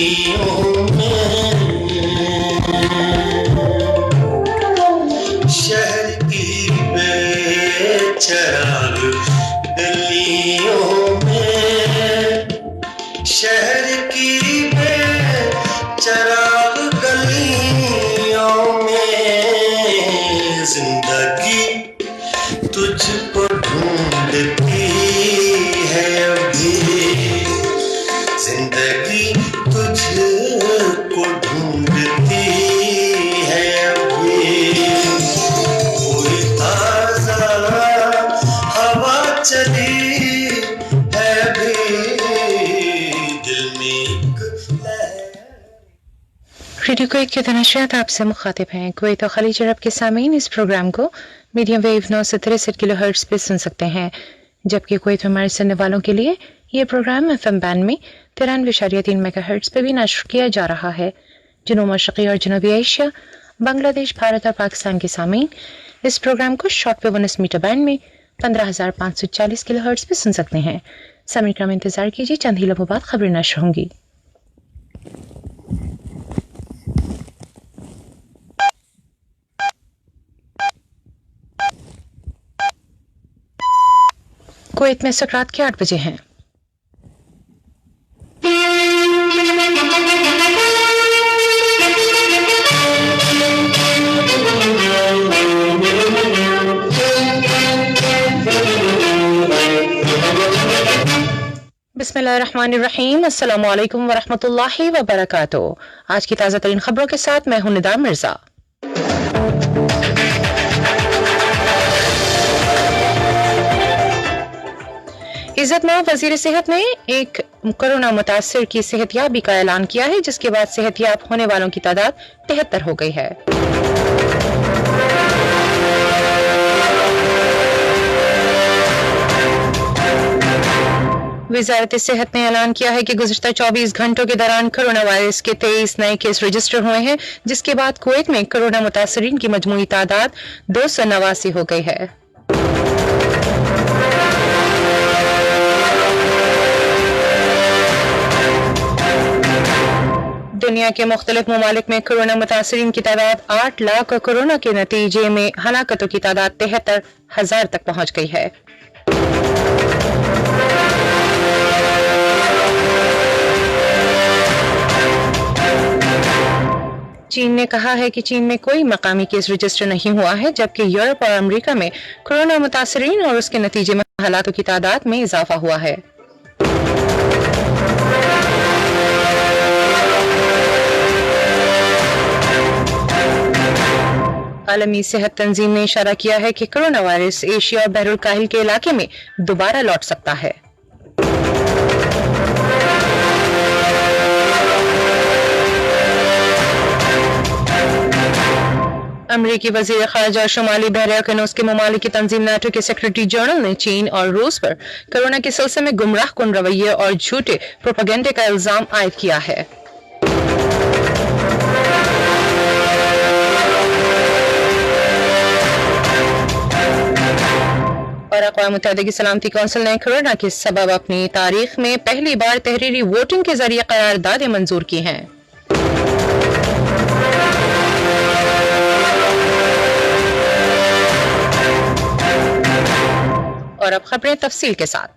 गलियों में, शहर की बेचराग गलियों में, शहर की बेचराग गलियों में, जिंदगी तुझको ढूंढती है अभी, जिंदगी तुझको ढूंढती है अभी, कोई ताजा हवा चली है अभी, दिल में एक लहर। रेडियो कुवैत के तनाशरात आपसे मुखातिब हैं। कुवैत और खलीज अरब के सामीन इस प्रोग्राम को मीडियम वेव 963 किलो हर्ट्ज पे सुन सकते हैं, जबकि कुवैत में हमारे सुनने वालों के लिए ये प्रोग्राम FM बैंड में 93.3 मेगाहर्ट्ज पे भी नश्र किया जा रहा है। जनूब मशरक़ी और जनूबी एशिया, बांग्लादेश, भारत और पाकिस्तान के सामीन इस प्रोग्राम को शॉर्ट वेव 19 मीटर बैंड में 15,540 किलो हर्ट्ज पे सुन सकते हैं। सामीन का इंतजार कीजिए, चंद ही लम्हों बाद खबरें नश्र होंगी। कुवैत में रात के 8 बजे हैं। बिस्मिल्लाहिर्रहमानिर्रहीम, अस्सलामु अलैकुम वरहमतुल्लाहि वबरकातुहू। आज की ताज़ा तरीन खबरों के साथ मैं हूं निदा मिर्जा। इज्जतमाब वजीर सेहत ने एक कोरोना मुतासिर की सेहतयाबी का ऐलान किया है, जिसके बाद सेहतयाब होने वालों की तादाद 73 हो गई है। वजारत सेहत ने ऐलान किया है कि गुज़िश्ता 24 घंटों के दौरान कोरोना वायरस के 23 नए केस रजिस्टर हुए हैं, जिसके बाद कुवैत में कोरोना मुतासिरीन की मजमूई तादाद 289 हो गई है। दुनिया के मुख्तलिफ ममालिक में कोरोना मुतासिरीन की तादाद 8 लाख और कोरोना के नतीजे में हलाकतों की तादाद 73,000 तक पहुंच गई है। चीन ने कहा है कि चीन में कोई मकामी केस रजिस्टर नहीं हुआ है, जबकि यूरोप और अमेरिका में कोरोना मुतासिरीन और उसके नतीजे में हालातों की तादाद में इजाफा हुआ है। आलमी सेहत तंजीम ने इशारा किया है कि कोरोना वायरस एशिया और बहरुल काहिल के इलाके में दोबारा लौट सकता है। अमरीकी वजीर खारजा और शुमाली बहर-ए-कनूस के ममालिक की तंजीम नाटो के सेक्रेटरी जनरल ने चीन और रूस पर कोरोना के सिलसिले में गुमराह कुन रवैये और झूठे प्रोपेगेंडे का इल्जाम आयद किया है। और अक़वाम मुत्तहिदा की सलामती कौंसिल ने कोरोना के सबब अपनी तारीख में पहली बार तहरीरी वोटिंग के जरिए करारदादें मंजूर की हैं। और अब खबरें तफसील के साथ।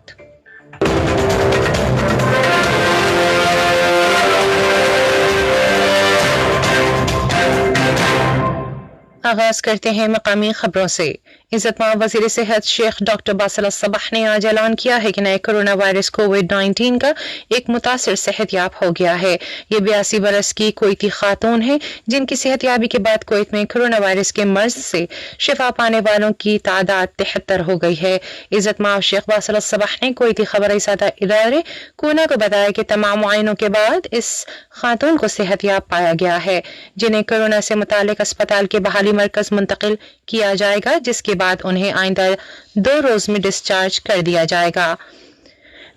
आगाज करते हैं मकामी खबरों से। इज्जतमाब वज़ीर सेहत शेख डॉक्टर बासिल अस्सबाह ने आज ऐलान किया है कि नए कोरोना वायरस कोविड-19 का एक मुतासिर सेहतयाब हो गया है। ये 82 बरस की कुवैती खातून है, जिनकी सेहतयाबी के बाद कुवैत में कोरोना वायरस के मर्ज से शिफा पाने वालों की तादाद 73 हो गई है। इज्जतमाब शेख बासिल अस्सबाह ने कुवैती खबर रसादा इदारे कोना को बताया कि तमाम मुआयनों के बाद इस खातून को सेहतयाब पाया गया है, जिन्हें कोरोना से मुतालिक अस्पताल के बहाली मरकज मुंतकिल किया जाएगा, जिसके बाद उन्हें आइंदा 2 रोज में डिस्चार्ज कर दिया जाएगा।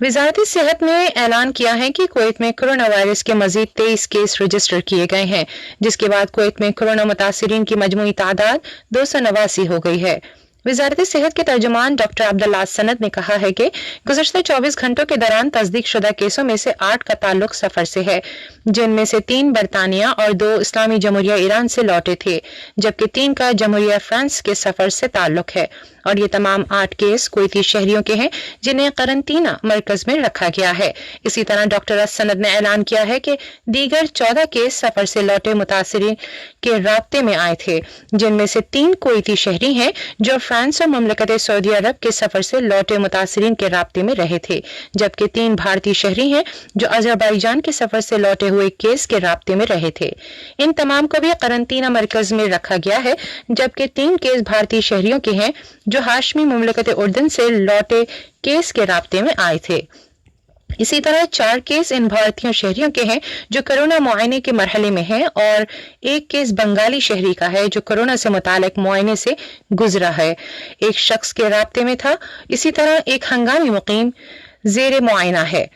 वजारत सेहत ने ऐलान किया है कि कुवैत में कोरोना वायरस के मजीद 23 केस रजिस्टर किए गए हैं, जिसके बाद कुवैत में कोरोना मुतासिरीन की मजमूई तादाद 289 हो गई है। वजारत सेहत के तर्जुमान डॉक्टर अब्दुल्ला सनद ने कहा है कि गुज़श्ता 24 घंटों के दौरान तस्दीक शुदा केसों में से 8 का ताल्लुक सफर से है, जिनमें से 3 बरतानिया और 2 इस्लामी जमहूरिया ईरान से लौटे थे, जबकि 3 का जमहूरिया फ्रांस के सफर से ताल्लुक है। और ये तमाम 8 केस कुवैती शहरियों के हैं जिन्हें करंतना मरकज में रखा गया है। इसी तरह डॉक्टर सनद ने ऐलान किया है कि दीगर 14 केस सफर से लौटे मुतासिरीन के राब्ते में आए थे, जिनमें से 3 कुवैती शहरी हैं जो फ्रांस और मुमलकत सऊदी अरब के सफर से लौटे मुतासिरीन के राब्ते में रहे थे, जबकि 3 भारतीय शहरी हैं जो अजरबैजान के सफर से लौटे हुए केस के राब्ते में रहे थे। इन तमाम को भी करंतना मरकज में रखा गया है, जबकि 3 केस भारतीय शहरियों के हैं जो हाशमी मुमलकत उर्दन से लौटे केस के राब्ते में आए थे। इसी तरह 4 केस इन भारतीय शहरियों के हैं जो कोरोना मुआयने के मरहले में हैं और 1 केस बंगाली शहरी का है जो कोरोना से मुतालिक मुआयने से गुजरा है, एक शख्स के राब्ते में था। इसी तरह एक हंगामी मुकीम जेर मुआयना है।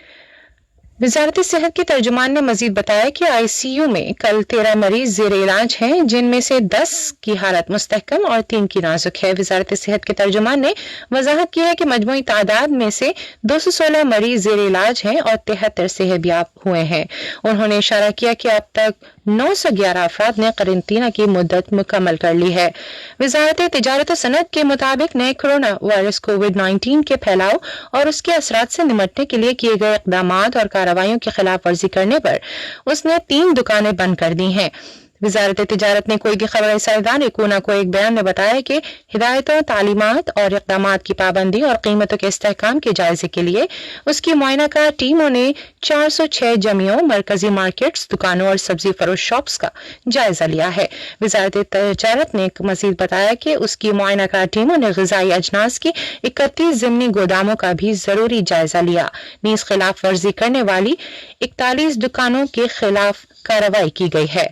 वजारत सेहत के तर्जुमान ने मजीद बताया कि ICU में कल 13 मरीज जेर इलाज हैं, जिनमें से 10 की हालत मुस्तहकम और 3 की नाजुक है। वजारत सेहत के तर्जुमान ने वजाहत की है कि मजमूई तादाद में से 216 मरीज जेर इलाज हैं और 73 सेहतयाब हुए हैं। उन्होंने इशारा किया कि अब तक 911 अफराद ने करंतना की मुद्दत मुकम्मल कर ली है। वजारत तिजारत सनद के मुताबिक नए कोरोना वायरस कोविड-19 के फैलाव और उसके असरात से निमटने के लिए किए गए इक़दामात और कार्रवाइयों की खिलाफ वर्जी करने पर उसने 3 दुकानें बंद कर दी हैं। वजारत तिजारत ने कोई भी खबर साइदान कोना को एक बयान में बताया कि हिदायतों, तालीमात और इक़दामात की पाबंदी और कीमतों के इस्तेहकाम के जायजे के लिए उसकी मुआयनाकार टीमों ने 406 जमियों, मरकजी मार्केट्स, दुकानों और सब्जी फरोश शॉप्स का जायजा लिया है। वजारत तिजारत ने मजीद बताया कि उसकी मुआयनाकार टीमों ने ग़िज़ाई अजनास की 31 ज़िमनी गोदामों का भी ज़रूरी जायजा लिया। नीज़ खिलाफ वर्जी करने वाली 41 दुकानों के खिलाफ कार्रवाई की गई है।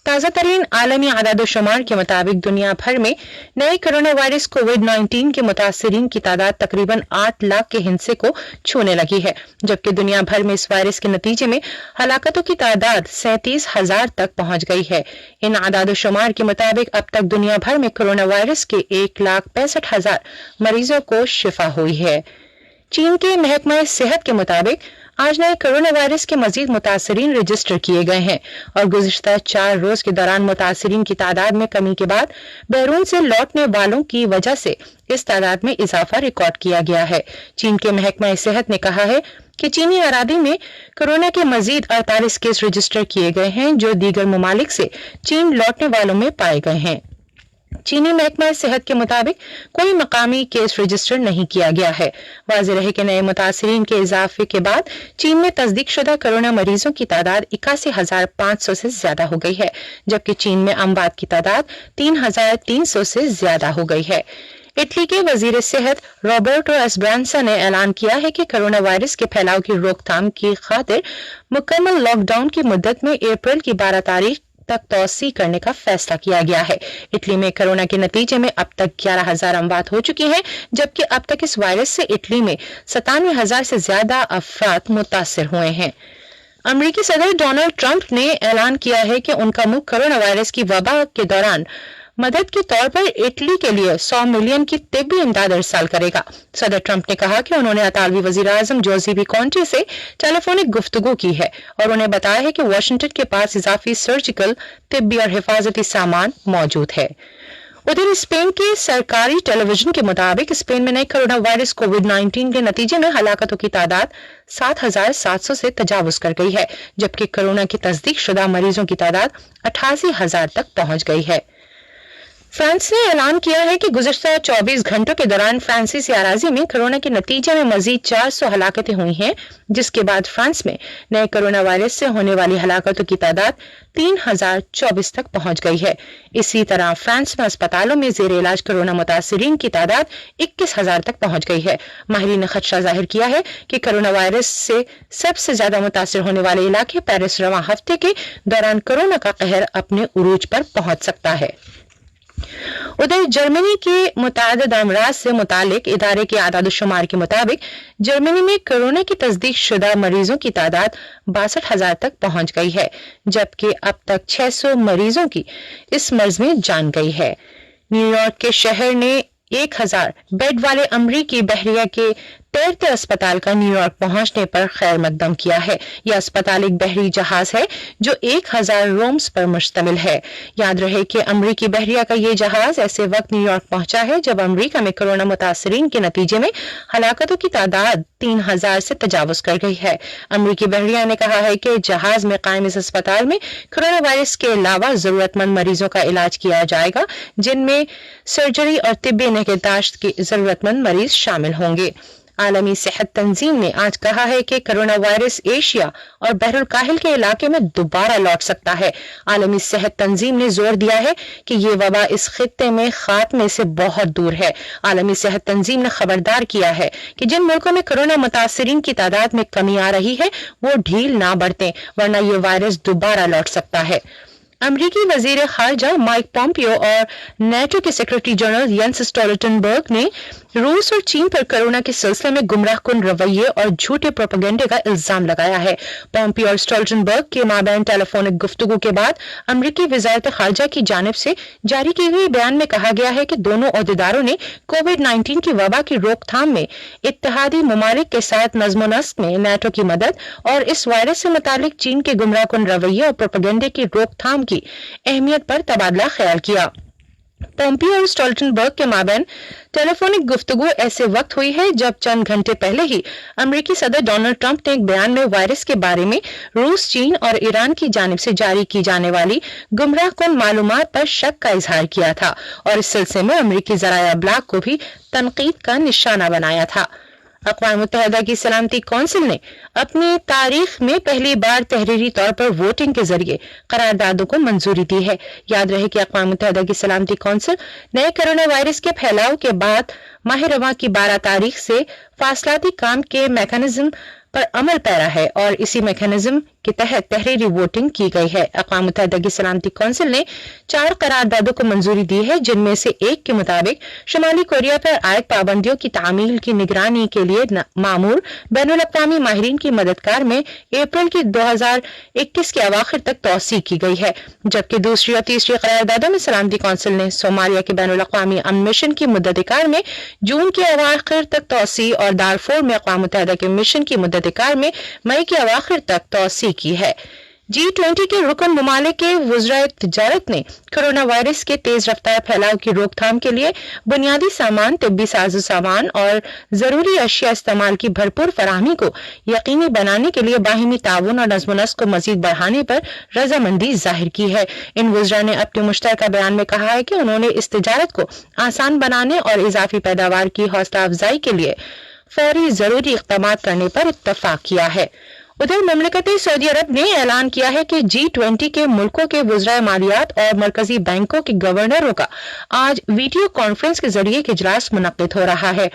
ताज़ा तरीन आलमी आदाद-ओ-शुमार के मुताबिक दुनिया भर में नए कोरोना वायरस कोविड-19 के मुतासिरीन की तादाद तकरीबन 8 लाख के हिस्से को छूने लगी है, जबकि दुनिया भर में इस वायरस के नतीजे में हलाकतों की तादाद 37,000 तक पहुंच गई है। इन आदाद-ओ-शुमार के मुताबिक अब तक दुनिया भर में कोरोना वायरस के 1,65,000 मरीजों को शिफा हुई है। चीन के महकमा सेहत के मुताबिक आज नए कोरोना वायरस के मजीद मुतासरीन रजिस्टर किए गए हैं और गुज़िश्ता 4 रोज के दौरान मुतासरीन की तादाद में कमी के बाद बैरून से लौटने वालों की वजह से इस तादाद में इजाफा रिकॉर्ड किया गया है। चीन के महकमा सेहत ने कहा है कि चीनी अरादी में कोरोना के मजीद 48 केस रजिस्टर किए गए हैं जो दीगर ममालिक से चीन लौटने वालों में पाए गए हैं। चीनी महकमा सेहत के मुताबिक कोई मकामी केस रजिस्टर नहीं किया गया है। वाज़ेह रहे कि नए मुतासरीन के इजाफे के बाद चीन में तस्दीक शुदा कोरोना मरीजों की तादाद 81,500 से ज्यादा हो गई है, जबकि चीन में अमवात की तादाद 3,300 से ज्यादा हो गई है। इटली के वजीर सेहत रॉबर्टो एस्ब्रांसा ने ऐलान किया है कि कोरोना वायरस के फैलाव की रोकथाम की खातिर मुकम्मल लॉकडाउन की मुद्दत में अप्रैल की 12 तारीख तक तौसी करने का फैसला किया गया है। इटली में कोरोना के नतीजे में अब तक 11,000 अमवात हो चुकी हैं, जबकि अब तक इस वायरस से इटली में 97,000 से ज्यादा अफराद मुतासिर हुए हैं। अमेरिकी सदर डोनाल्ड ट्रंप ने ऐलान किया है कि उनका मुल्क कोरोना वायरस की वबा के दौरान मदद के तौर पर इटली के लिए 100 मिलियन की तिब्बी इमदाद इरसाल करेगा। सदर ट्रंप ने कहा कि उन्होंने अतालवी वजीर आजम जोसेफी कॉन्टे से टेलीफोनिक गुफ्तगू की है और उन्हें बताया है कि वाशिंगटन के पास इजाफी सर्जिकल, तिब्बी और हिफाजती सामान मौजूद है। उधर स्पेन के सरकारी टेलीविजन के मुताबिक स्पेन में नए कोरोना वायरस कोविड-19 के नतीजे में हलाकतों की तादाद 7,700 से तजावुज कर गई है, जबकि कोरोना की तस्दीक शुदा मरीजों की तादाद 88,000 तक पहुंच गई है। फ्रांस ने ऐलान किया है कि गुज़श्ता 24 घंटों के दौरान फ्रांसीसी अराजी में कोरोना के नतीजे में मजीद 400 हलाकतें हुई हैं, जिसके बाद फ्रांस में नए कोरोना वायरस से होने वाली हलाकतों की तादाद 3,024 तक पहुंच गई है। इसी तरह फ्रांस में अस्पतालों में जेर इलाज कोरोना मुतासिरीन की तादाद 21,000 तक पहुंच गई है। माहिरीन ने खदशा जाहिर किया है कि कोरोना वायरस से सबसे ज्यादा मुतासिर होने वाले इलाके पेरिस रवां हफ्ते के दौरान कोरोना का कहर अपने उरूज पर पहुंच सकता है। उधर जर्मनी के मुतअद्दिद अमराज से मुतालिक इदारे के आदाद-ओ-शुमार के मुताबिक जर्मनी में कोरोना की तस्दीक शुदा मरीजों की तादाद 62,000 तक पहुंच गई है, जबकि अब तक 600 मरीजों की इस मर्ज में जान गई है। न्यूयॉर्क के शहर ने 1000 बेड वाले अमरीकी बहरिया के तैरते अस्पताल का न्यूयॉर्क पहुंचने पर खैर मकदम किया है। यह अस्पताल एक बहरी जहाज है जो 1000 रूम्स पर मुश्तमिल है। याद रहे कि अमरीकी बहरिया का ये जहाज ऐसे वक्त न्यूयॉर्क पहुंचा है जब अमरीका में कोरोना मुतासरीन के नतीजे में हलाकतों की तादाद 3000 से तजावुज कर गई है। अमरीकी बहरिया ने कहा है कि जहाज में कायम इस अस्पताल में कोरोना वायरस के अलावा जरूरतमंद मरीजों का इलाज किया जाएगा, जिनमें सर्जरी और तिब्बी निगहदाश्त के जरूरतमंद मरीज शामिल होंगे। आलमी सेहत तंजीम ने आज कहा है कि कोरोना वायरस एशिया और बहरुल काहिल के इलाके में दोबारा लौट सकता है। आलमी सेहत तंजीम ने जोर दिया है कि ये वबा इस खित्ते में खात्मे से बहुत दूर है। आलमी सेहत तंजीम ने खबरदार किया है कि जिन मुल्कों में कोरोना मुतासरीन की तादाद में कमी आ रही है वो ढील ना बरतें, वरना ये वायरस दोबारा लौट सकता है। अमरीकी वजीर खारजा माइक पॉम्पियो और नेटो के सेक्रेटरी जनरल येंस स्टोल्टनबर्ग ने रूस और चीन पर कोरोना के सिलसिले में गुमराहकुन रवैये और झूठे प्रोपेगेंडे का इल्जाम लगाया है। पॉम्पियो और स्टोल्टनबर्ग के माबैन टेलीफोनिक गुफ्तगू के बाद अमरीकी वजारत खारजा की जानिब से जारी किए गए बयान में कहा गया है कि दोनों ओहदेदारों ने कोविड-19 की वबा की रोकथाम में इत्तेहादी ममालिक के साथ नज़्म नस्क में नेटो की मदद और इस वायरस से मुतालिक चीन के गुमराहकुन रवैये और प्रोपेगेंडे की रोकथाम की अहमियत पर तबादला ख्याल किया। पॉम्पियो और स्टोल्टनबर्ग के माबैन टेलीफोनिक गुफ्तगू ऐसे वक्त हुई है जब चंद घंटे पहले ही अमेरिकी सदर डोनाल्ड ट्रंप ने एक बयान में वायरस के बारे में रूस, चीन और ईरान की जानिब से जारी की जाने वाली गुमराहकुन मालूमात पर शक का इजहार किया था और इस सिलसिले में अमेरिकी ज़राया अब्लाग को भी तनकीद का निशाना बनाया था। अक़वाम मुत्तहिदा की सलामती कौंसिल ने अपनी तारीख में पहली बार तहरीरी तौर पर वोटिंग के जरिए करारदादों को मंजूरी दी है। याद रहे कि अक़वाम मुत्तहिदा की सलामती कौंसिल नए कोरोना वायरस के फैलाव के बाद माह रवां की 12 तारीख से फासलाती काम के मैकेनिज्म पर अमल पैरा है और इसी मैकेनिज्म के तहत तहरीरी वोटिंग की गई है। अक़वाम मुत्तहिदा की सलामती कौंसिल ने 4 करारदादों को मंजूरी दी है, जिनमें से एक के मुताबिक शुमाली कोरिया पर आयद पाबंदियों की तामील की निगरानी के लिए मामूर बैनुल अक़वामी माहिरीन की मददगार में अप्रैल की 2021 के अवाखिर तक तौसीक की गई है, जबकि दूसरी और तीसरी करारदादों में सलामती कौंसिल ने सोमालिया के बैनुल अक़वामी अमन मिशन की मुद्दतकार में जून के अवाखिर तक तौसी और दारफोर में अक़वाम मुत्तहिदा के मिशन की मुद्दतकार में मई के अवाखिर तक तौसी की है। G20 के रुकन ममालिक के वज़राए तिजारत ने कोरोना वायरस के तेज रफ्तार फैलाव की रोकथाम के लिए बुनियादी सामान, तिब्बी साजो सामान और जरूरी अशिया इस्तेमाल की भरपूर फराहमी को यकीनी बनाने के लिए बाहिमी ताउन और नज़्म नस्क को मजीद बढ़ाने पर रजामंदी जाहिर की है। इन वज़रा ने अपने मुश्तरका बयान में कहा है कि उन्होंने इस तिजारत को आसान बनाने और इजाफी पैदावार की हौसला अफजाई के लिए फौरी जरूरी इक़दाम करने पर इत्तफाक किया है। उधर ममलकत सऊदी अरब ने ऐलान किया है कि G20 के मुल्कों के वज़राए मालियात और मरकजी बैंकों के गवर्नरों का आज वीडियो कॉन्फ्रेंस के जरिए एक इजलास मुनक्किद हो रहा है,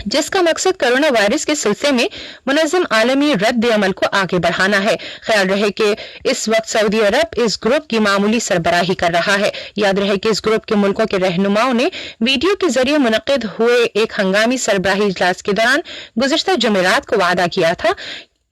जिसका मकसद कोरोना वायरस के सिलसिले में मुनज़्ज़म आलमी रद्द अमल को आगे बढ़ाना है। ख्याल रहे कि इस वक्त सऊदी अरब इस ग्रुप की मामूली सरबराही कर रहा है। याद रहे कि इस ग्रुप के मुल्कों के रहनुमाओं ने वीडियो के जरिए मुनक्किद हुए एक हंगामी सरबराही इजलास के दौरान गुज़िश्ता जुमेरात को वादा किया था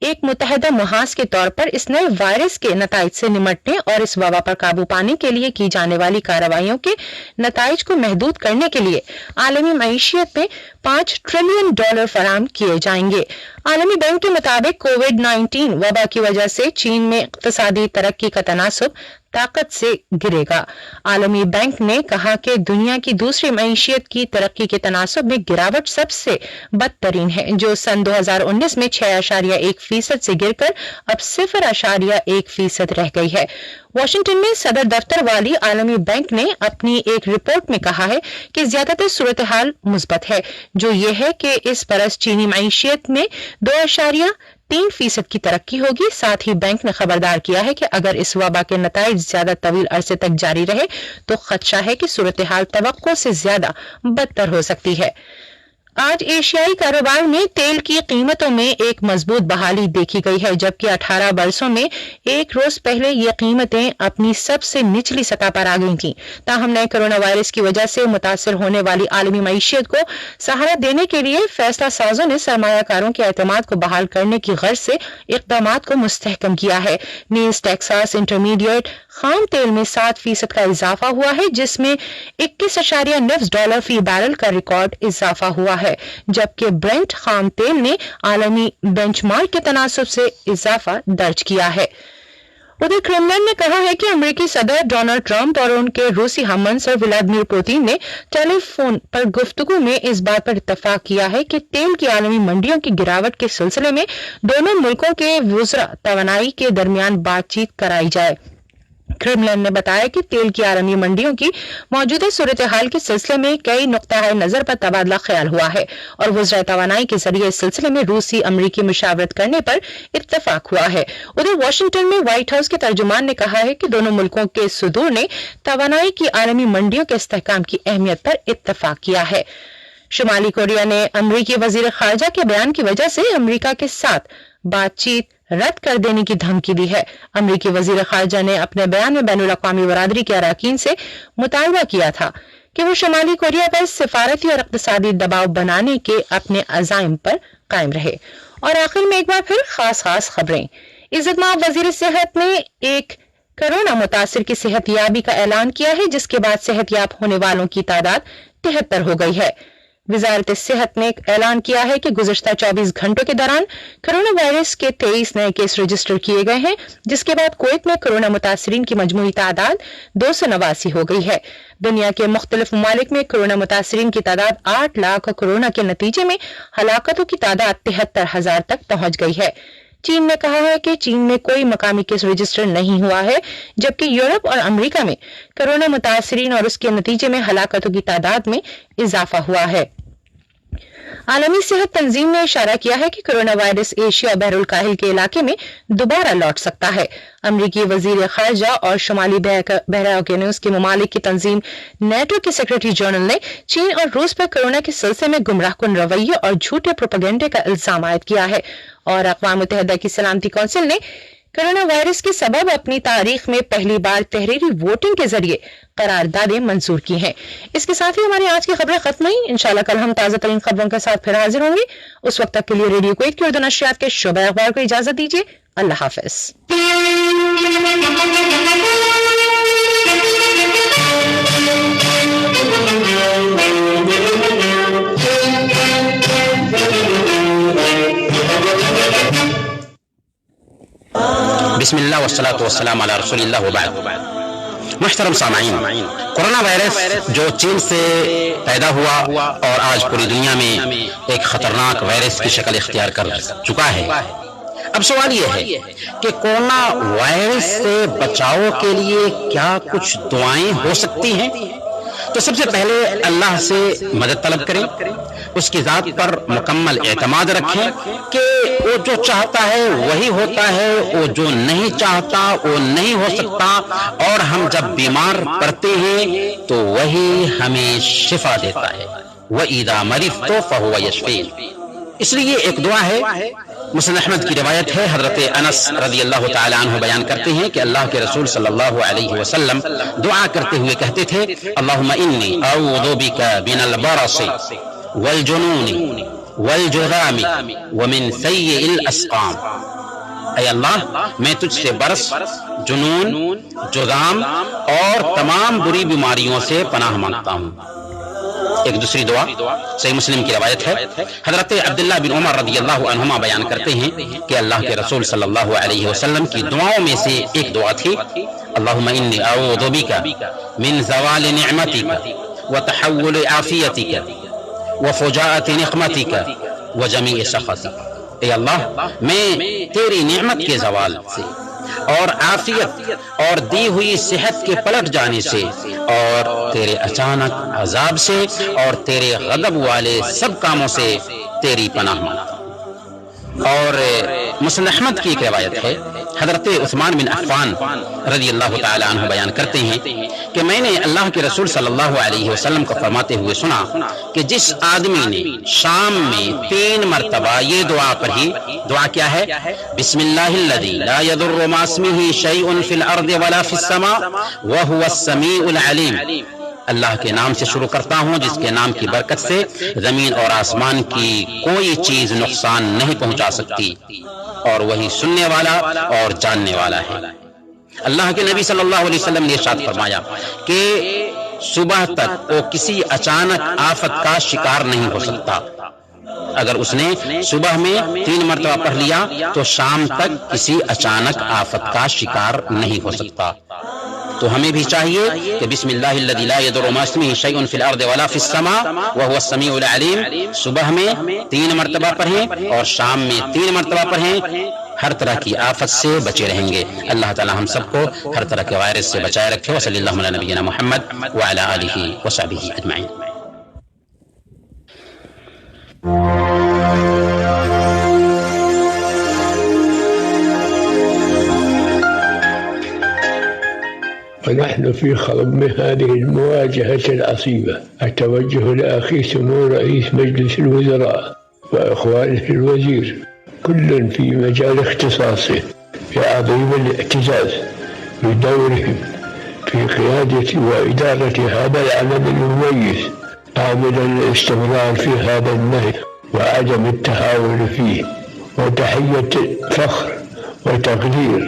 एक मुत्तहदा मुहाज के तौर पर इस नए वायरस के नताइज से निमटने और इस वबा पर काबू पाने के लिए की जाने वाली कार्रवाइयों के नताइज को महदूद करने के लिए आलमी मईशियत में $5 ट्रिलियन फराहम किए जाएंगे। आलमी बैंक के मुताबिक कोविड-19 वबा की वजह से चीन में इक्तिसादी तरक्की का तनासब ताकत से गिरेगा। आलमी बैंक ने कहा कि दुनिया की दूसरी मईशियत की तरक्की के तनासब में गिरावट सबसे बदतरीन है, जो सन 2019 में 6.1% से गिरकर अब 0.1% रह गई है। वाशिंगटन में सदर दफ्तर वाली आलमी बैंक ने अपनी एक रिपोर्ट में कहा है कि ज्यादातर सूरत हाल मुस्बत है, जो ये है कि इस बरस चीनी मईशियत में 2.3% की तरक्की होगी। साथ ही बैंक ने खबरदार किया है कि अगर इस वबा के नताइज ज्यादा तवील अरसे तक जारी रहे तो खदशा है कि सूरत हाल तवक्को से ज्यादा बदतर हो सकती है। आज एशियाई कारोबार में तेल की कीमतों में एक मजबूत बहाली देखी गई है, जबकि 18 वर्षों में एक रोज पहले ये कीमतें अपनी सबसे निचली सतह पर आ गई थीं। ताहम नए कोरोना वायरस की वजह से मुतासर होने वाली आलमी मईशत को सहारा देने के लिए फैसला साजों ने सरमायाकारों के एतमाद को बहाल करने की गर्ज से इक़दाम को मुस्तहकम किया है। नील्स टेक्सास इंटरमीडिएट खाम तेल में 7% का इजाफा हुआ है, जिसमें $21.9 फी बैरल का रिकॉर्ड इजाफा हुआ है, जबकि ब्रेंट खाम तेल ने आलमी बेंचमार्क के तनासब से इजाफा दर्ज किया है। उधर क्रेमलिन ने कहा है कि अमेरिकी सदर डोनाल्ड ट्रंप और उनके रूसी हममंसर व्लादिमीर पुतिन ने टेलीफोन पर गुफ्तगू में इस बात पर इत्तफाक किया है कि तेल की आलमी मंडियों की गिरावट के सिलसिले में दोनों मुल्कों के वुज़रा तवानाई के दरमियान बातचीत कराई जाए। क्रेमलिन ने बताया कि तेल की आलमी मंडियों की मौजूदा सूरत हाल के सिलसिले में कई नुक्ता नजर पर तबादला ख्याल हुआ है और वुज़रा तवानाई के जरिए इस सिलसिले में रूसी अमरीकी मुशावरत करने पर इत्तफाक हुआ है। उधर वाशिंगटन में व्हाइट हाउस के तर्जुमान ने कहा है कि दोनों मुल्कों के सदूर ने तवानाई की आलमी मंडियों के इस्तेहकाम की अहमियत पर इत्तफाक किया है। शुमाली कोरिया ने अमरीकी वजीर खारजा के बयान की वजह से अमरीका के साथ बातचीत रद्द कर देने की धमकी दी है। अमरीकी वजीर खारजा ने अपने बयान में बैनुल अक़वामी बरादरी के अरकान से मुतालबा किया था कि वो शुमाली कोरिया पर सिफारती और इक़्तिसादी दबाव बनाने के अपने अज़ाइम पर कायम रहे। और आखिर में एक बार फिर खास खबरें। इज़्ज़तमाब वजीर सेहत ने एक कोरोना मुतासिर की सेहत याबी का ऐलान किया है, जिसके बाद सेहत याब होने वालों की तादाद 73 हो गई है। वजारत सेहत ने ऐलान किया है कि गुज़श्ता 24 घंटों के दौरान कोरोना वायरस के 23 नए केस रजिस्टर किए गए हैं, जिसके बाद कुवैत में कोरोना मुतासरीन की मजमूई तादाद 289 हो गई है। दुनिया के मुख्तलिफ ममालिक में कोरोना मुतासरीन की तादाद 8 लाख, कोरोना के नतीजे में हलाकतों की तादाद 73,000 तक पहुंच गई है। चीन ने कहा है कि चीन में कोई मकामी केस रजिस्टर नहीं हुआ है, जबकि यूरोप और अमेरिका में कोरोना मुतासरीन और उसके नतीजे में हलाकतों की तादाद में इजाफा हुआ है। आलमी सेहत तंजीम ने इशारा किया है कि कोरोना वायरस एशिया और बहरुल काहिल के इलाके में दोबारा लौट सकता है। अमरीकी वजीर खारजा और शुमाली बहरा ओकेनियस के ममालिक की तंजीम नेटो के सेक्रेटरी जनरल ने चीन और रूस पर कोरोना के सिलसिले में गुमराहकुन रवैये और झूठे प्रोपेगेंडे का इल्जाम आयद किया है। और अक़वाम मुत्तहिदा की सलामती कौंसिल ने कोरोना वायरस के सबब अपनी तारीख में पहली बार तहरीरी वोटिंग के जरिए करारदादें मंजूर की हैं। इसके साथ ही हमारी आज की खबरें खत्म हुई। इंशाल्लाह कल हम ताज़ा तरीन खबरों के साथ फिर हाजिर होंगे। उस वक्त तक के लिए रेडियो कुवैत की उर्दू नशरियात के शोबे अखबार को इजाजत दीजिए। अल्लाह हाफिज। बिस्मिल्लाह वस्सलातु वस्सलाम अला रसूलिल्लाह व बाद। मुहतरम सामाईन, कोरोना वायरस जो चीन से पैदा हुआ और आज पूरी दुनिया में एक खतरनाक वायरस की शक्ल इख्तियार कर चुका है। अब सवाल यह है कि कोरोना वायरस से बचाव के लिए क्या कुछ दुआएं हो सकती हैं? तो सबसे पहले अल्लाह से मदद तलब करें, उसकी ज़ात पर मुकम्मल एतमाद रखें कि वो जो चाहता है वही होता है, वो जो नहीं चाहता वो नहीं हो सकता। और हम जब बीमार पड़ते हैं तो वही हमें शिफा देता है। व इदा मरिज़्तु फहुव यशफ़ीन। इसलिए एक दुआ है, मुस्लिम अहमद की रिवायत है, हजरत अनस रज़ियल्लाहु ताला अन्हु बयान करते हैं कि अल्लाह के रसूल सल्लल्लाहु अलैहि वसल्लम दुआ करते हुए कहते थे, अल्लाहुम्मा इन्नी अऊज़ु बिका मिनल बरसी वल जुनूनी वल जुज़ामी व मिन सय्यिल अस्क़ाम। ऐ अल्लाह, मैं तुझसे बरस, जुनून, जुज़ाम और तमाम बुरी बीमारियों से पनाह मांगता हूँ। एक दूसरी दुआ सही मुस्लिम की रवायत है, हजरत अब्दुल्लाह बिन उमर रज़ियल्लाहु अन्हुमा बयान करते हैं कि अल्लाह के रसूल सल्लल्लाहु अलैहि वसल्लम की दुआओं में से एक दुआ थी, अल्लाहुम्मा इन्नी अऊज़ु बिका मिन ज़वालि निअमतिका व तहव्वुलि आफ़ियतिका व फुजाअति निक़मतिका व जमीइ सख़तिका। ऐ अल्लाह, मैं तेरी नेमत के ज़वाल से और आफियत और दी हुई सेहत के पलट जाने से और तेरे अचानक अजाब से और तेरे गज़ब वाले सब कामों से तेरी पनाह मांगता हूं। और मुस्लिम अहमद की एक रिवायत है, حضرت عثمان بن عفان رضی اللہ تعالی عنہ بیان کرتے ہیں کہ میں نے اللہ کے رسول صلی اللہ علیہ وسلم کو فرماتے ہوئے سنا کہ جس آدمی نے شام میں 3 مرتبہ یہ دعا پڑھی، دعا کیا ہے؟ بسم اللہ الذی لا یضر مع اسمہ شیء فی الارض ولا فی السماء وہو السمیع العلیم، اللہ کے نام سے شروع کرتا ہوں جس کے نام کی برکت سے زمین اور آسمان کی کوئی چیز نقصان نہیں پہنچا سکتی، اور وہی سننے والا اور جاننے والا ہے۔ اللہ کے نبی صلی اللہ علیہ وسلم نے ارشاد فرمایا کہ صبح تک وہ کسی اچانک آفت کا شکار نہیں ہو سکتا۔ اگر اس نے صبح میں 3 مرتبہ پڑھ لیا تو شام تک کسی اچانک آفت کا شکار نہیں ہو سکتا۔ تو ہمیں بھی چاہیے کہ بسم اللہ الذی لا یضر مع اسمہ شیء فی الارض ولا فی السماء وہو السمیع العلیم صبح میں 3 مرتبہ پڑھیں اور شام میں 3 مرتبہ پڑھیں، ہر طرح کی آفت سے بچے رہیں گے۔ اللہ تعالی ہم سب کو ہر طرح کے وائرس سے بچائے رکھے۔ وصلی اللہ علی نبینا محمد وعلی آلہ وصحبہ اجمعین۔ ونحن في خضم هذه المواجهة العصيبة أتوجه لأخي سمو رئيس مجلس الوزراء وإخوانه الوزير كل في مجال اختصاصه بعظيم الاعتزاز بدورهم في قيادة وإدارة هذا العمل المميز، آملا الاستمرار في هذا النهج وعدم التهاون فيه، وتحية فخر وتقدير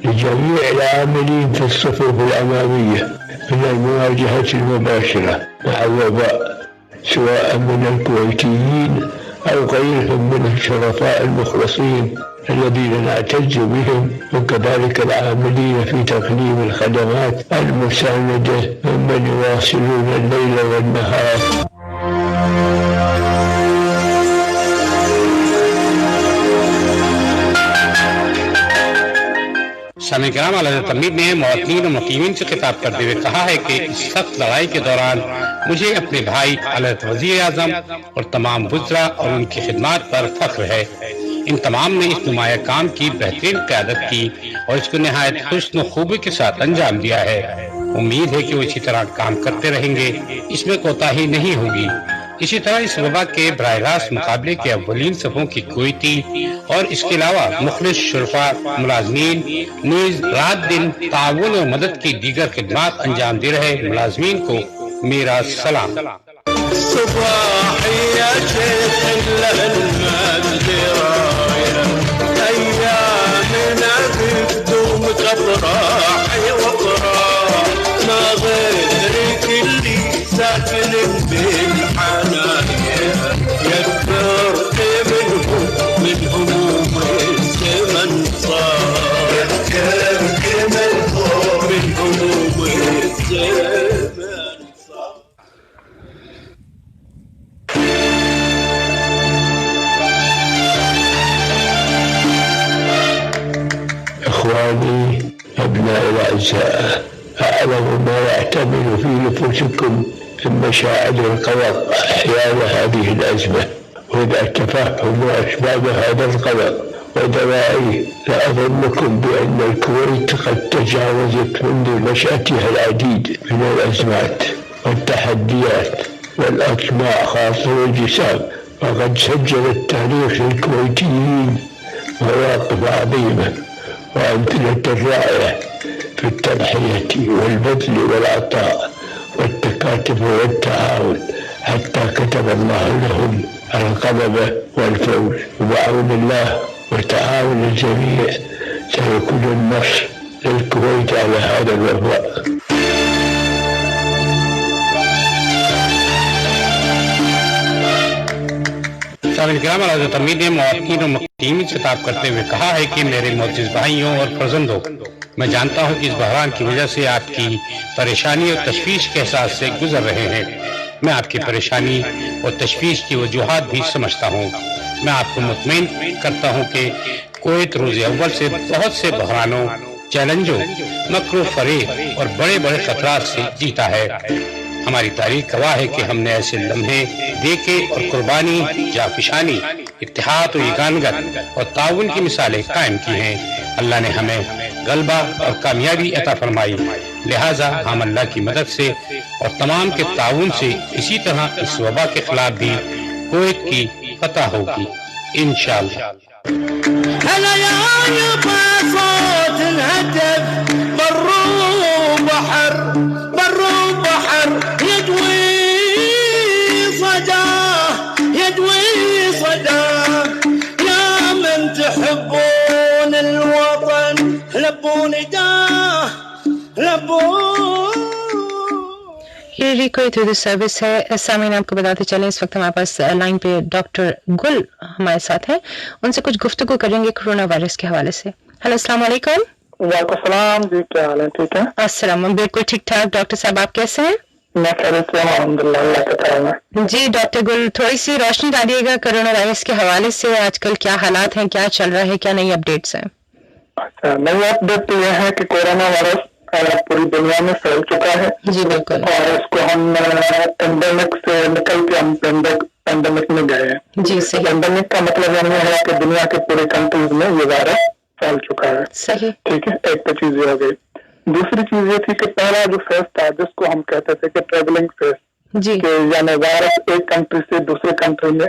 لجميع العاملين في الصفوف الأمامية من المواجهة المباشرة مع الوباء، سواء من الكويتيين أو غيرهم من الشرفاء المخلصين الذين نعتز بهم، وكذلك العاملين في تقديم الخدمات المساندة ممن يواصلون الليل والنهار. سامعین کرام، اعلیٰ تمید نے مواطنین و مقیمین سے خطاب کرتے ہوئے کہا ہے کہ اس سخت لڑائی کے دوران مجھے اپنے بھائی اعلیٰ وزیر اعظم اور تمام وزراء اور ان کی خدمات پر فخر ہے۔ ان تمام نے اس نمایاں کام کی بہترین قیادت کی اور اس کو نہایت حسن و خوبی کے ساتھ انجام دیا ہے۔ امید ہے کہ وہ اسی طرح کام کرتے رہیں گے، اس میں کوتاہی نہیں ہوگی۔ اسی طرح اس وبا کے براہ راست مقابلے کے اولین صفوں کی کویتی اور اس کے علاوہ مخلص شرفاء ملازمین نیز رات دن تعاون و مدد کی دیگر خدمات انجام دے رہے ملازمین کو میرا سلام۔ ساكن بالحنايا يكبرني من هموم الزمن صار، يذكرني من هموم الزمن صار. إخواني أبناء الأعزاء، أعلم ما يعتمل في نفوسكم من مشاعر القلق حيال هذه الأزمة، وإذا التفهم أسباب هذا القلق ودواعيه لأظنكم بأن الكويت قد تجاوزت منذ نشأتها العديد من الأزمات والتحديات والأطماع خاصة والجسام، وقد سجل التاريخ للكويتيين مواقف عظيمة وأمثلة رائعة في التضحية والبذل والعطاء والتكاتف والتعاون، حتى كتب الله لهم الغلبة والفوز، وبعون الله وتعاون الجميع سيكون النصر للكويت على هذا الوباء. سامعین کرام، اعلیٰ تمید نے مواطنین و مقیمین سے خطاب کرتے ہوئے کہا ہے کہ میرے معزز بھائیوں اور فرزندوں، میں جانتا ہوں کہ اس بحران کی وجہ سے آپ کی پریشانی اور تشویش کے احساس سے گزر رہے ہیں۔ میں آپ کی پریشانی اور تشویش کی وجوہات بھی سمجھتا ہوں۔ میں آپ کو مطمئن کرتا ہوں کہ کویت روز اول سے بہت سے بحرانوں، چیلنجوں، مکر و فریب اور بڑے بڑے خطرات سے جیتا ہے۔ ہماری تاریخ گواہ ہے کہ ہم نے ایسے لمحے دیکھے اور قربانی، جافشانی، اتحاد و یگانگت اور تعاون کی مثالیں قائم کی ہیں۔ अल्लाह ने हमें गलबा और कामयाबी अता फरमाई, लिहाजा हम अल्लाह की मदद से और तमाम के ताउन से इसी तरह इस वबा के खिलाफ भी कुवैत की फतह होगी इंशाअल्लाह। هلا يا يبا صوت الهتف بر وبحر بر وبحر يدوي صداه يدوي صداه يا من تحبون الوطن لبوا نداه لبوا ये रिक्वेस्ट थ्रू द सर्विस है। सामीन आपको बताते चलें इस वक्त हमारे पास लाइन पे डॉक्टर गुल हमारे साथ हैं, उनसे कुछ गुफ्तगू करेंगे कोरोना वायरस के हवाले से। हेलो अस्सलाम वालेकुम। वालेकुम सलाम जी, क्या हाल है? ठीक है। अस्सलाम, बिल्कुल ठीक ठाक। डॉक्टर साहब आप कैसे हैं? मैं खैरियत से हूं, अल्हम्दुलिल्लाह, अल्लाह का करम है। जी डॉक्टर गुल, थोड़ी सी रोशनी डालिएगा कोरोना वायरस के हवाले से, आजकल क्या हालात हैं, क्या चल रहा है, क्या नई अपडेट्स हैं? अच्छा, नई अपडेट तो यह है कि कोरोना वायरस पूरी दुनिया में फैल चुका है। जी बिल्कुल। और इसको हम पेंडेमिक से निकल के हम पेंडेमिक में गए हैं। जी सही। पेंडेमिक का मतलब ये है कि दुनिया के पूरे कंट्रीज में ये वायरस फैल चुका है। सही। ठीक है, एक तो चीज ये हो गई। दूसरी चीज ये थी कि पहला जो फेज था जिसको हम कहते थे कि ट्रेवलिंग फेज, जी कि यानी वायरस एक कंट्री से दूसरे कंट्री में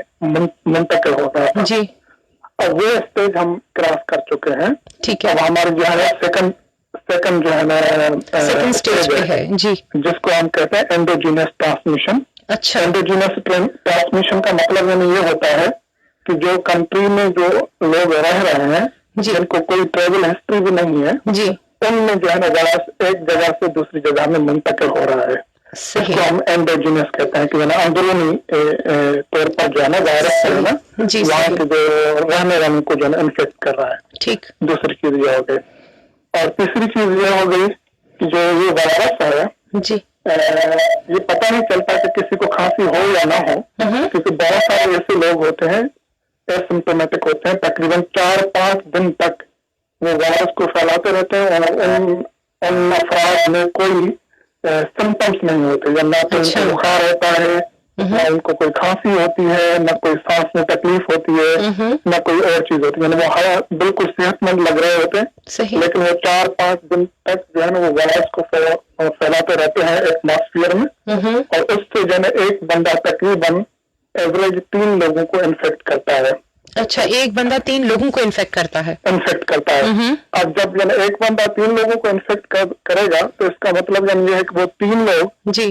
मुंतकिल होता है। जी। अब वो स्टेज हम क्रॉस कर चुके हैं। ठीक है। अब हमारे जो है सेकंड जो है ना सेकंड स्टेज पे है। जी। जिसको हम कहते हैं एंडोजीनस ट्रांसमिशन। अच्छा। एंडोजीनस ट्रांसमिशन का मतलब यानी ये होता है कि जो कंट्री में जो लोग रह रहे हैं जिनको कोई ट्रेवल हिस्ट्री भी नहीं है, जी, उनमें जो है ना वायरस एक जगह से दूसरी जगह में मुंतकिल हो रहा है। सही। इसको हम एंडोजीनस कहते हैं कि अंदरूनी तौर पर जो है ना वायरस जो है ना वहाँ के जो रहने वालों को जो है इन्फेक्ट कर रहा है। ठीक। दूसरी चीज ये हो गई। और तीसरी चीज ये हो गई कि जो ये वायरस है जी, ये पता नहीं चलता कि किसी को खांसी हो या ना हो, क्योंकि बहुत सारे ऐसे लोग होते हैं एसिम्प्टोमेटिक होते हैं, तकरीबन 4-5 दिन तक वो वायरस को फैलाते रहते हैं और उन अफराद में कोई सिम्टम्स नहीं होते, या ना तो उनको बुखार होता है, ना उनको कोई खांसी होती है, ना कोई सांस में तकलीफ होती है, ना कोई और चीज होती है, वो हवा बिल्कुल सेहतमंद लग रहे होते हैं। लेकिन वो 4-5 दिन तक जो है ना वो वायरस को फैलाते रहते हैं एटमॉस्फेयर में, और उससे जो है ना एक बंदा तकरीबन एवरेज 3 लोगों को इन्फेक्ट करता है। अच्छा, एक बंदा 3 लोगों को इन्फेक्ट करता है। अब जब यानी एक बंदा 3 लोगों को इन्फेक्ट करेगा तो इसका मतलब यानी ये है कि वो 3 लोग जी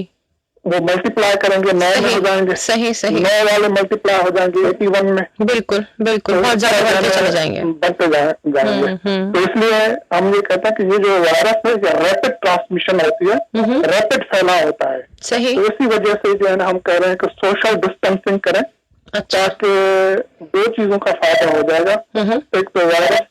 वो मल्टीप्लाई करेंगे, 9 में हो जाएंगे। सही सही। 9 वाले मल्टीप्लाई हो जाएंगे 81 में। बिल्कुल बिल्कुल, बहुत ज्यादा बढ़ते चले जाएंगे, बढ़ते जाएंगे। तो इसलिए हम ये कहते हैं कि ये जो वायरस है ये रैपिड ट्रांसमिशन होती है, रैपिड फैलाव होता है। सही। तो इसी वजह से जो है ना हम कह रहे हैं कि सोशल डिस्टेंसिंग करें, ताकि 2 चीजों का फायदा हो जाएगा। एक तो वायरस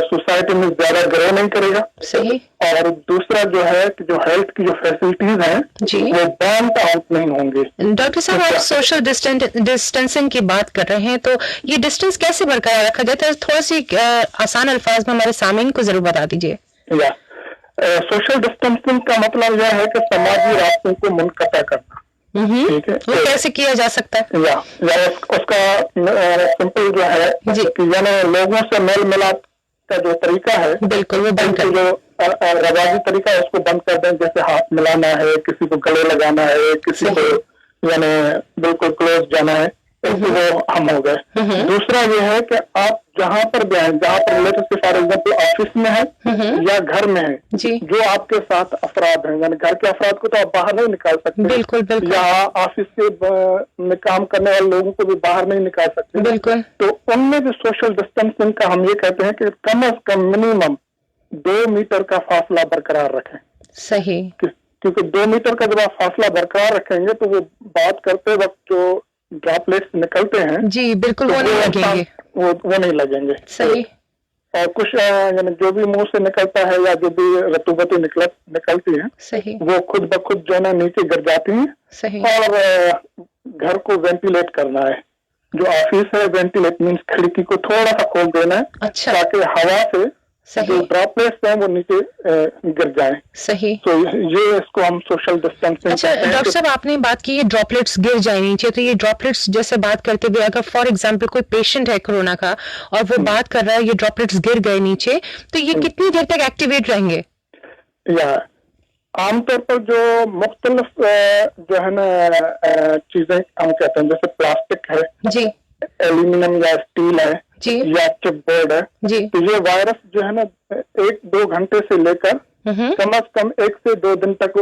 सोसाइटी में ज्यादा ग्रो नहीं करेगा। सही। और दूसरा जो है कि जो हेल्थ की जो फैसिलिटीज हैं जी वो बर्न आउट नहीं होंगे। डॉक्टर साहब, आप सोशल डिस्टेंसिंग की बात कर रहे हैं, तो ये डिस्टेंस कैसे बरकरार रखा जाता है? थोड़ा सी आसान अल्फाज में हमारे सामीन को जरूर बता दीजिए। सोशल डिस्टेंसिंग का मतलब यह है कि समाजी रास्तों को मुनक़ता करना। ठीक है, वो कैसे किया जा सकता है? या उसका सिंपल जो है कि यानी लोगों से मेल मिलाप का जो तरीका है बिल्कुल वो बंद कर, जो रवाजी तरीका है उसको बंद कर दें। जैसे हाथ मिलाना है, किसी को गले लगाना है, किसी को यानी बिल्कुल क्लोज जाना है, इससे वो हम हो गए। दूसरा ये है कि आप जहाँ पर भी हैं, जहाँ पर रिलेटिव फॉर एग्जाम्पल ऑफिस में है या घर में है, जो आपके साथ अफराद हैं, यानी घर के अफराद को तो आप बाहर नहीं निकाल सकते, बिल्कुल बिल्कुल, या ऑफिस में काम करने वाले लोगों को भी बाहर नहीं निकाल सकते, बिल्कुल। तो उनमें भी सोशल डिस्टेंसिंग का हम ये कहते हैं कि कम से कम मिनिमम 2 मीटर का फासला बरकरार रखें। सही। क्योंकि 2 मीटर का जब आप फासला बरकरार रखेंगे तो वो बात करते वक्त जो ड्रॉपलेट्स निकलते हैं जी बिल्कुल, वो नहीं लगेंगे, वो नहीं लगेंगे। सही। और कुछ यानी जो भी मुंह से निकलता है या जो भी रतूबतें निकलती है, सही, वो खुद ब खुद जो है ना नीचे गिर जाती हैं। सही। और घर को वेंटिलेट करना है। जो ऑफिस है, वेंटिलेट मीन्स खिड़की को थोड़ा सा खोल देना है, अच्छा, ताकि हवा से जो ड्रॉपलेट्स हैं वो नीचे गिर जाएं। सही। तो ये इसको हम सोशल डिस्टेंसिंग। अच्छा डॉक्टर साहब, आपने बात की ये ड्रॉपलेट्स गिर जाए नीचे, तो ये ड्रॉपलेट्स जैसे बात करते हुए अगर फॉर एग्जांपल कोई पेशेंट है कोरोना का और वो बात कर रहा है, ये ड्रॉपलेट्स गिर गए नीचे, तो ये कितनी देर तक एक्टिवेट रहेंगे? या आमतौर पर जो मुख्तलिफ जो है ना चीजें हम कहते हैं, जैसे प्लास्टिक है जी, एल्यूमिनियम या स्टील है जी, या चिपबोर्ड है जी, तो ये वायरस जो है ना 1-2 घंटे से लेकर कम से कम 1 से 2 दिन तक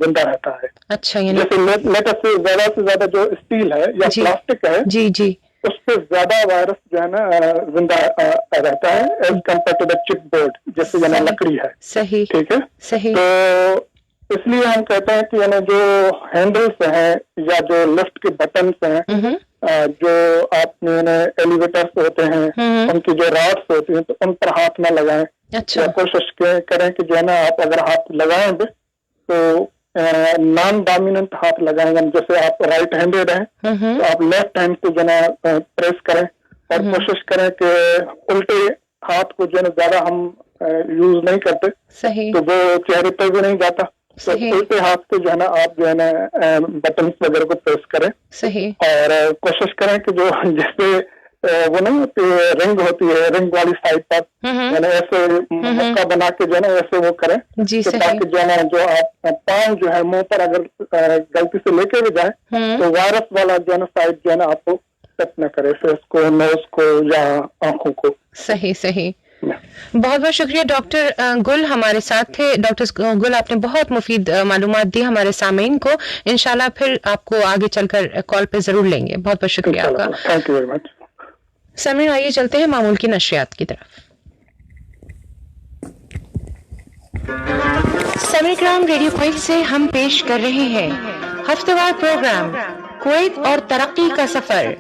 जिंदा रहता है। अच्छा, यानी जैसे लेटेस्ट से ज्यादा जो स्टील है या जी, प्लास्टिक है जी जी, उस पे ज्यादा वायरस जो है ना जिंदा रहता है as compare to the chipboard, जैसे यानी लकड़ी है। सही, ठीक है, सही। तो इसलिए हम कहते हैं कि यानी जो हैंडल्स हैं या जो लिफ्ट के बटन्स हैं, जो आप एलिवेटर्स होते हैं उनकी जो रॉड्स होती हैं, तो उन पर हाथ न लगाएं। अच्छा, या कोशिश करें कि जो है ना आप अगर हाथ लगाएं भी तो नॉन डोमिनेंट हाथ लगाएंगे, जैसे आप राइट हैंडेड हैं तो आप लेफ्ट हैंड से जो है प्रेस करें और कोशिश करें कि उल्टे हाथ को जो है ज्यादा हम यूज नहीं करते, सही, तो वो चेहरे पर भी नहीं जाता, तो सही, उल्टे हाथ से जो है ना आप जो है ना बटन वगैरह को प्रेस करें सही, और कोशिश करें कि जो जैसे वो नहीं होती रिंग होती है, रिंग वाली साइड पर यानी ऐसे मक्का बना के जो है ना ऐसे वो करें जी, तो सही, ताकि जो है ना जो आप पाँव जो है मुंह पर अगर गलती से लेके भी जाए तो वायरस वाला जो है ना साइड जो है ना आपको टच न करे, फेस को, नोज को या आंखों को। सही, सही। बहुत बहुत शुक्रिया डॉक्टर गुल हमारे साथ थे। डॉक्टर गुल, आपने बहुत मुफीद मालूमात दी हमारे सामीन को। इंशाल्लाह फिर आपको आगे चलकर कॉल पे जरूर लेंगे। बहुत बहुत शुक्रिया आपका। Thank you very much. Sameen, आइए चलते हैं मामूल की नशरियात की तरफ। समीग्राम रेडियो कुवैत से हम पेश कर रहे हैं हफ्तेवार प्रोग्राम कुवैत और तरक्की का सफर।